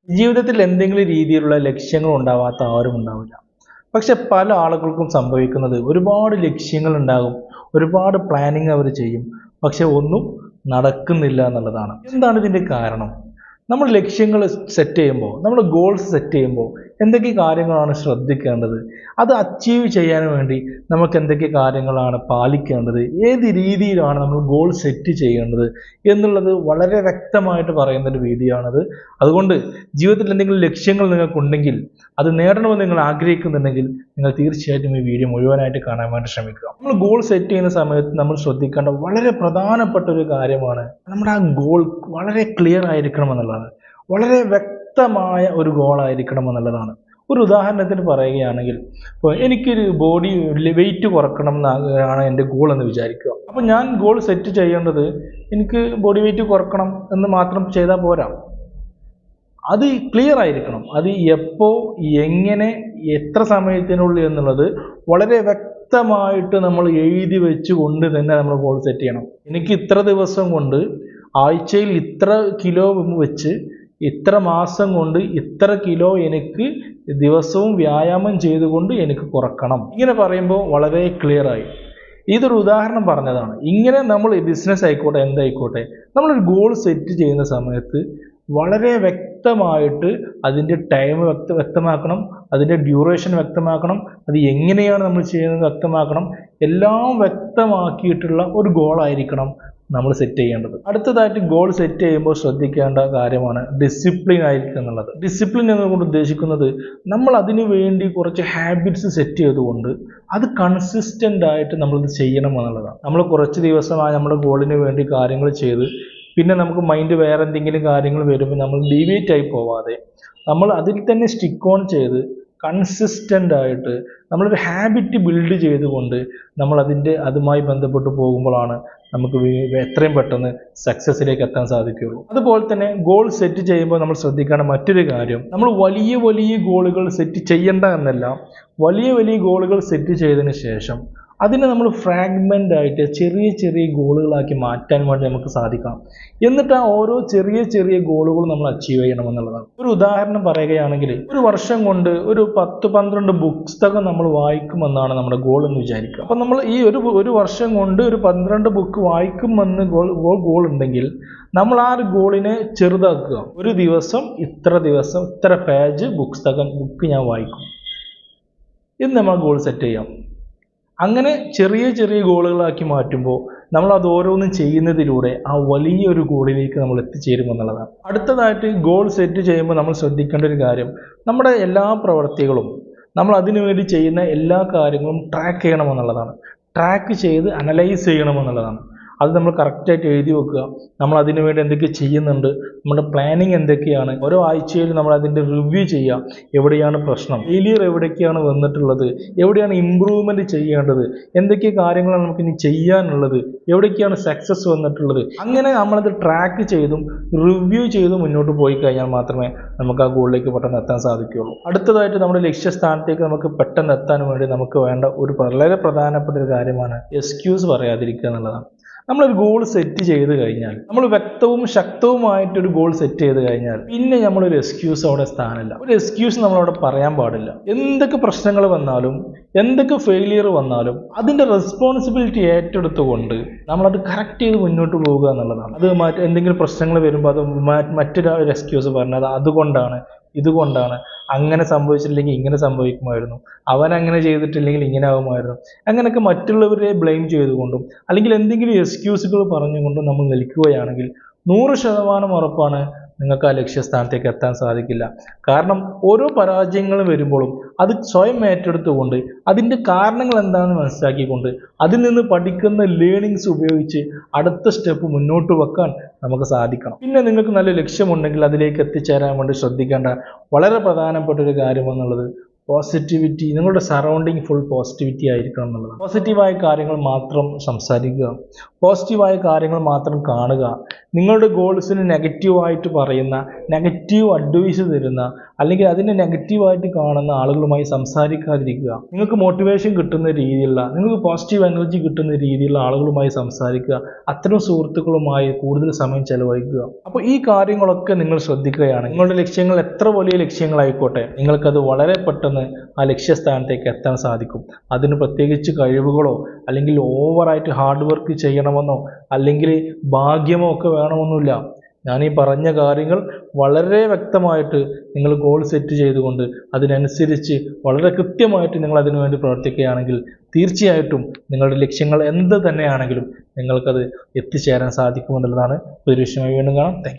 ജീവിതത്തിൽ എന്തെങ്കിലും രീതിയിലുള്ള ലക്ഷ്യങ്ങൾ ഉണ്ടാവാത്ത ആരും ഉണ്ടാവില്ല. പക്ഷെ പല ആളുകൾക്കും സംഭവിക്കുന്നത് ഒരുപാട് ലക്ഷ്യങ്ങൾ ഉണ്ടാകും, ഒരുപാട് പ്ലാനിങ് അവർ ചെയ്യും, പക്ഷെ ഒന്നും നടക്കുന്നില്ല എന്നുള്ളതാണ്. എന്താണ് ഇതിൻ്റെ കാരണം? നമ്മൾ ലക്ഷ്യങ്ങൾ സെറ്റ് ചെയ്യുമ്പോൾ, നമ്മൾ ഗോൾസ് സെറ്റ് ചെയ്യുമ്പോൾ എന്തൊക്കെ കാര്യങ്ങളാണ് ശ്രദ്ധിക്കേണ്ടത്? അത് അച്ചീവ് ചെയ്യാൻ വേണ്ടി നമുക്ക് എന്തൊക്കെ കാര്യങ്ങളാണ് പാലിക്കേണ്ടത്? ഏത് രീതിയിലാണ് നമ്മൾ ഗോൾ സെറ്റ് ചെയ്യേണ്ടത് എന്നുള്ളത് വളരെ വ്യക്തമായിട്ട് പറയുന്നൊരു വീഡിയോയാണത്. അതുകൊണ്ട് ജീവിതത്തിൽ എന്തെങ്കിലും ലക്ഷ്യങ്ങൾ നിങ്ങൾക്കുണ്ടെങ്കിൽ, അത് നേടണമെന്ന് നിങ്ങൾ ആഗ്രഹിക്കുന്നുണ്ടെങ്കിൽ, നിങ്ങൾ തീർച്ചയായിട്ടും ഈ വീഡിയോ മുഴുവനായിട്ട് കാണാൻ വേണ്ടി ശ്രമിക്കുക. നമ്മൾ ഗോൾ സെറ്റ് ചെയ്യുന്ന സമയത്ത് നമ്മൾ ശ്രദ്ധിക്കേണ്ട വളരെ പ്രധാനപ്പെട്ട ഒരു കാര്യമാണ് നമ്മുടെ ആ ഗോൾ വളരെ ക്ലിയർ ആയിരിക്കണം എന്നുള്ളതാണ്. വളരെ വ്യക്തമായ ഒരു ഗോൾ ആയിരിക്കണം എന്നുള്ളതാണ്. ഒരു ഉദാഹരണത്തിന് പറയുകയാണെങ്കിൽ, ഇപ്പോൾ എനിക്കൊരു ബോഡി വെയിറ്റ് കുറക്കണം എന്നാണ് എൻ്റെ ഗോൾ എന്ന് വിചാരിക്കുക. അപ്പോൾ ഞാൻ ഗോൾ സെറ്റ് ചെയ്യേണ്ടത് എനിക്ക് ബോഡി വെയിറ്റ് കുറക്കണം എന്ന് മാത്രം ചെയ്താൽ പോരാ. അത് ക്ലിയർ ആയിരിക്കണം. അത് എപ്പോൾ, എങ്ങനെ, എത്ര സമയത്തിനുള്ളിൽ എന്നുള്ളത് വളരെ വ്യക്തമായിട്ട് നമ്മൾ എഴുതി വെച്ചുകൊണ്ട് തന്നെ നമ്മൾ ഗോൾ സെറ്റ് ചെയ്യണം. എനിക്ക് ഇത്ര ദിവസം കൊണ്ട്, ആഴ്ചയിൽ ഇത്ര കിലോ വെച്ച്, ഇത്ര മാസം കൊണ്ട് ഇത്ര കിലോ എനിക്ക് ദിവസവും വ്യായാമം ചെയ്തുകൊണ്ട് എനിക്ക് കുറക്കണം. ഇങ്ങനെ പറയുമ്പോൾ വളരെ ക്ലിയർ ആയി. ഇതൊരു ഉദാഹരണം പറഞ്ഞതാണ്. ഇങ്ങനെ നമ്മൾ ബിസിനസ് ആയിക്കോട്ടെ, എന്തായിക്കോട്ടെ, നമ്മളൊരു ഗോൾ സെറ്റ് ചെയ്യുന്ന സമയത്ത് വളരെ വ്യക്തമായിട്ട് അതിൻ്റെ ടൈം വ്യക്തമാക്കണം, അതിൻ്റെ ഡ്യൂറേഷൻ വ്യക്തമാക്കണം, അത് എങ്ങനെയാണ് നമ്മൾ ചെയ്യുന്നത് വ്യക്തമാക്കണം. എല്ലാം വ്യക്തമാക്കിയിട്ടുള്ള ഒരു ഗോളായിരിക്കണം നമ്മൾ സെറ്റ് ചെയ്യേണ്ടത്. അടുത്തതായിട്ട് ഗോൾ സെറ്റ് ചെയ്യുമ്പോൾ ശ്രദ്ധിക്കേണ്ട കാര്യമാണ് ഡിസിപ്ലിൻ ആയിരിക്കും എന്നുള്ളത്. ഡിസിപ്ലിൻ എന്നുകൊണ്ട് ഉദ്ദേശിക്കുന്നത് നമ്മൾ അതിനു വേണ്ടി കുറച്ച് ഹാബിറ്റ്സ് സെറ്റ് ചെയ്തുകൊണ്ട് അത് കൺസിസ്റ്റൻ്റ് ആയിട്ട് നമ്മളത് ചെയ്യണം എന്നുള്ളതാണ്. നമ്മൾ കുറച്ച് ദിവസമായി നമ്മുടെ ഗോളിന് വേണ്ടി കാര്യങ്ങൾ ചെയ്ത് പിന്നെ നമുക്ക് മൈൻഡ് വേറെ എന്തെങ്കിലും കാര്യങ്ങൾ വരുമ്പോൾ നമ്മൾ ഡീവിയേറ്റ് ആയി പോവാതെ നമ്മൾ അതിൽ തന്നെ സ്റ്റിക്ക് ഓൺ ചെയ്ത് കൺസിസ്റ്റൻ്റ് ആയിട്ട് നമ്മളൊരു ഹാബിറ്റ് ബിൽഡ് ചെയ്തുകൊണ്ട് നമ്മൾ അതുമായി ബന്ധപ്പെട്ട് പോകുമ്പോഴാണ് നമുക്ക് എത്രയും പെട്ടെന്ന് സക്സസ്സിലേക്ക് എത്താൻ സാധിക്കുകയുള്ളൂ. അതുപോലെ തന്നെ ഗോൾ സെറ്റ് ചെയ്യുമ്പോൾ നമ്മൾ ശ്രദ്ധിക്കേണ്ട മറ്റൊരു കാര്യം, നമ്മൾ വലിയ വലിയ ഗോളുകൾ സെറ്റ് ചെയ്യേണ്ട എന്നല്ല, വലിയ വലിയ ഗോളുകൾ സെറ്റ് ചെയ്തതിന് ശേഷം അതിനെ നമ്മൾ ഫ്രാഗ്മെൻ്റ് ആയിട്ട് ചെറിയ ചെറിയ ഗോളുകളാക്കി മാറ്റാൻ വേണ്ടി നമുക്ക് സാധിക്കണം. എന്നിട്ട് ആ ഓരോ ചെറിയ ചെറിയ ഗോളുകളും നമ്മൾ അച്ചീവ് ചെയ്യണമെന്നുള്ളതാണ്. ഒരു ഉദാഹരണം പറയുകയാണെങ്കിൽ, ഒരു വർഷം കൊണ്ട് ഒരു 10-12 പുസ്തകം നമ്മൾ വായിക്കുമെന്നാണ് നമ്മുടെ ഗോൾ എന്ന് വിചാരിക്കുക. അപ്പം നമ്മൾ ഈ ഒരു വർഷം കൊണ്ട് ഒരു 12 ബുക്ക് വായിക്കുമെന്ന് ഗോൾ ഉണ്ടെങ്കിൽ നമ്മൾ ആ ഒരു ഗോളിനെ ചെറുതാക്കുക. ഒരു ദിവസം ഇത്ര പേജ് ബുക്ക് ഞാൻ വായിക്കും എന്ന് നമ്മൾ ഗോൾ സെറ്റ് ചെയ്യാം. അങ്ങനെ ചെറിയ ചെറിയ ഗോളുകളാക്കി മാറ്റുമ്പോൾ നമ്മൾ അത് ഓരോന്നും ചെയ്യുന്നതിലൂടെ ആ വലിയൊരു ഗോളിലേക്ക് നമ്മൾ എത്തിച്ചേരുമെന്നുള്ളതാണ്. അടുത്തതായിട്ട് ഗോൾ സെറ്റ് ചെയ്യുമ്പോൾ നമ്മൾ ശ്രദ്ധിക്കേണ്ട ഒരു കാര്യം, നമ്മുടെ എല്ലാ പ്രവൃത്തികളും, നമ്മൾ അതിനു വേണ്ടി ചെയ്യുന്ന എല്ലാ കാര്യങ്ങളും ട്രാക്ക് ചെയ്യണമെന്നുള്ളതാണ്. ട്രാക്ക് ചെയ്ത് അനലൈസ് ചെയ്യണമെന്നുള്ളതാണ്. അത് നമ്മൾ കറക്റ്റായിട്ട് എഴുതി വെക്കുക. നമ്മൾ അതിനു വേണ്ടി എന്തൊക്കെ ചെയ്യുന്നുണ്ട്, നമ്മുടെ പ്ലാനിങ് എന്തൊക്കെയാണ്, ഓരോ ആഴ്ചയിൽ നമ്മൾ അതിൻ്റെ റിവ്യൂ ചെയ്യുക. എവിടെയാണ് പ്രശ്നം, ഫെയിലിയർ എവിടേക്കാണ് വന്നിട്ടുള്ളത്, എവിടെയാണ് ഇമ്പ്രൂവ്മെൻറ്റ് ചെയ്യേണ്ടത്, എന്തൊക്കെ കാര്യങ്ങളാണ് നമുക്ക് ഇനി ചെയ്യാനുള്ളത്, എവിടേക്കാണ് സക്സസ് വന്നിട്ടുള്ളത്. അങ്ങനെ നമ്മളത് ട്രാക്ക് ചെയ്തും റിവ്യൂ ചെയ്തും മുന്നോട്ട് പോയി കഴിഞ്ഞാൽ മാത്രമേ നമുക്ക് ആ ഗോളിലേക്ക് പെട്ടെന്ന് എത്താൻ സാധിക്കുകയുള്ളൂ. അടുത്തതായിട്ട് നമ്മുടെ ലക്ഷ്യസ്ഥാനത്തേക്ക് നമുക്ക് പെട്ടെന്ന് എത്താൻ വേണ്ടി നമുക്ക് വേണ്ട ഒരു വളരെ പ്രധാനപ്പെട്ട ഒരു കാര്യമാണ് എക്സ്ക്യൂസ് പറയാതിരിക്കുക എന്നുള്ളതാണ്. നമ്മളൊരു ഗോൾ സെറ്റ് ചെയ്ത് കഴിഞ്ഞാൽ, നമ്മൾ വ്യക്തവും ശക്തവുമായിട്ടൊരു ഗോൾ സെറ്റ് ചെയ്ത് കഴിഞ്ഞാൽ പിന്നെ നമ്മളൊരു എക്സ്ക്യൂസ് അവിടെ സ്ഥാനമില്ല. ഒരു എക്സ്ക്യൂസ് നമ്മളവിടെ പറയാൻ പാടില്ല. എന്തൊക്കെ പ്രശ്നങ്ങൾ വന്നാലും, എന്തൊക്കെ ഫെയിലിയർ വന്നാലും അതിൻ്റെ റെസ്പോൺസിബിലിറ്റി ഏറ്റെടുത്തുകൊണ്ട് നമ്മളത് കറക്റ്റ് ചെയ്ത് മുന്നോട്ട് പോവുക എന്നുള്ളതാണ്. അത് എന്തെങ്കിലും പ്രശ്നങ്ങൾ വരുമ്പോൾ അത് മറ്റൊരു എക്സ്ക്യൂസ് പറഞ്ഞത് അതുകൊണ്ടാണ്, ഇതുകൊണ്ടാണ്, അങ്ങനെ സംഭവിച്ചില്ലെങ്കിൽ ഇങ്ങനെ സംഭവിക്കുമായിരുന്നു, അവൻ അങ്ങനെ ചെയ്തിട്ടില്ലെങ്കിൽ ഇങ്ങനെ ആകുമായിരുന്നു, അങ്ങനെയൊക്കെ മറ്റുള്ളവരെ ബ്ലെയിം ചെയ്തുകൊണ്ടും അല്ലെങ്കിൽ എന്തെങ്കിലും എക്സ്ക്യൂസുകൾ പറഞ്ഞുകൊണ്ടും നമ്മൾ നിൽക്കുകയാണെങ്കിൽ 100% ഉറപ്പാണ് നിങ്ങൾക്ക് ആ ലക്ഷ്യസ്ഥാനത്തേക്ക് എത്താൻ സാധിക്കില്ല. കാരണം ഓരോ പരാജയങ്ങളും വരുമ്പോഴും അത് സ്വയം ഏറ്റെടുത്തുകൊണ്ട് അതിൻ്റെ കാരണങ്ങൾ എന്താണെന്ന് മനസ്സിലാക്കിക്കൊണ്ട് അതിൽ നിന്ന് പഠിക്കുന്ന ലേണിങ്സ് ഉപയോഗിച്ച് അടുത്ത സ്റ്റെപ്പ് മുന്നോട്ട് വെക്കാൻ നമുക്ക് സാധിക്കണം. പിന്നെ നിങ്ങൾക്ക് നല്ല ലക്ഷ്യമുണ്ടെങ്കിൽ അതിലേക്ക് എത്തിച്ചേരാൻ വേണ്ടി ശ്രദ്ധിക്കേണ്ട വളരെ പ്രധാനപ്പെട്ട ഒരു കാര്യം എന്നുള്ളത് പോസിറ്റിവിറ്റി. നിങ്ങളുടെ സറൗണ്ടിങ് ഫുൾ പോസിറ്റിവിറ്റി ആയിരിക്കണം എന്നുള്ളതാണ്. പോസിറ്റീവായ കാര്യങ്ങൾ മാത്രം സംസാരിക്കുക, പോസിറ്റീവായ കാര്യങ്ങൾ മാത്രം കാണുക. നിങ്ങളുടെ ഗോൾസിന് നെഗറ്റീവായിട്ട് പറയുന്ന, നെഗറ്റീവ് അഡ്വൈസ് തരുന്ന അല്ലെങ്കിൽ അതിനെ നെഗറ്റീവായിട്ട് കാണുന്ന ആളുകളുമായി സംസാരിക്കാതിരിക്കുക. നിങ്ങൾക്ക് മോട്ടിവേഷൻ കിട്ടുന്ന രീതിയിലുള്ള, നിങ്ങൾക്ക് പോസിറ്റീവ് എനർജി കിട്ടുന്ന രീതിയിലുള്ള ആളുകളുമായി സംസാരിക്കുക. അത്തരം സുഹൃത്തുക്കളുമായി കൂടുതൽ സമയം ചെലവഴിക്കുക. അപ്പോൾ ഈ കാര്യങ്ങളൊക്കെ നിങ്ങൾ ശ്രദ്ധിക്കുകയാണ്, നിങ്ങളുടെ ലക്ഷ്യങ്ങൾ എത്ര വലിയ ലക്ഷ്യങ്ങളായിക്കോട്ടെ, നിങ്ങൾക്കത് വളരെ പെട്ടെന്ന് ആ ലക്ഷ്യസ്ഥാനത്തേക്ക് എത്താൻ സാധിക്കും. അതിന് പ്രത്യേകിച്ച് കഴിവുകളോ അല്ലെങ്കിൽ ഓവറായിട്ട് ഹാർഡ് വർക്ക് ചെയ്യണമെന്നോ അല്ലെങ്കിൽ ഭാഗ്യമോ ഒക്കെ വേണമെന്നില്ല. ഞാൻ ഈ പറഞ്ഞ കാര്യങ്ങൾ വളരെ വ്യക്തമായിട്ട് നിങ്ങൾ ഗോൾ സെറ്റ് ചെയ്തുകൊണ്ട് അതിനനുസരിച്ച് വളരെ കൃത്യമായിട്ട് നിങ്ങൾ അതിനു വേണ്ടി പ്രവർത്തിക്കുകയാണെങ്കിൽ തീർച്ചയായിട്ടും നിങ്ങളുടെ ലക്ഷ്യങ്ങൾ എന്ത് തന്നെയാണെങ്കിലും നിങ്ങൾക്കത് എത്തിച്ചേരാൻ സാധിക്കുമെന്നുള്ളതാണ്. ഒരു വിഷയമായി വീണ്ടും കാണാം. Thank you.